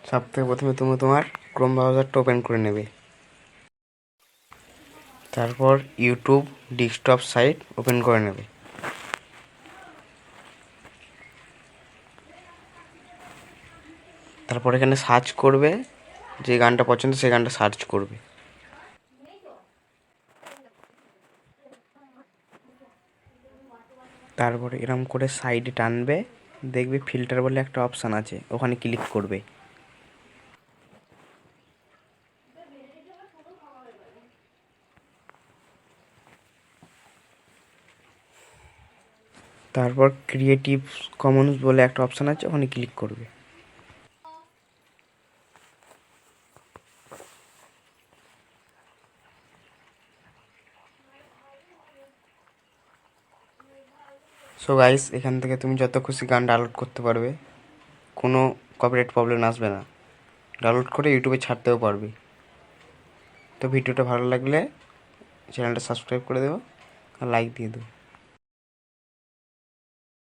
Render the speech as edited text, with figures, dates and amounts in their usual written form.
সবথেকে প্রথমে তুমি তোমার ক্রোম ব্রাউজারটা ওপেন করে নেবে। তারপর ইউটিউব ডেস্কটপ সাইট ওপেন করে নেবে। তারপর এখানে সার্চ করবে, যে গানটা পছন্দ সেই গানটা সার্চ করবে। তারপরে এরম করে সাইডে টানবে, দেখবে ফিল্টার বলে একটা অপশান আছে, ওখানে ক্লিক করবে। তারপর ক্রিয়েটিভ কমন্স বলে একটা অপশান আছে, ওখানে ক্লিক করবে। সো গাইস, এখান থেকে তুমি যত খুশি গান ডাউনলোড করতে পারবে, কোনো কপিরাইট প্রবলেম আসবে না। ডাউনলোড করে ইউটিউবে ছাড়তেও পারবে। তো ভিডিওটা ভালো লাগলে চ্যানেলটা সাবস্ক্রাইব করে দেবো আর লাইক দিয়ে দেবো।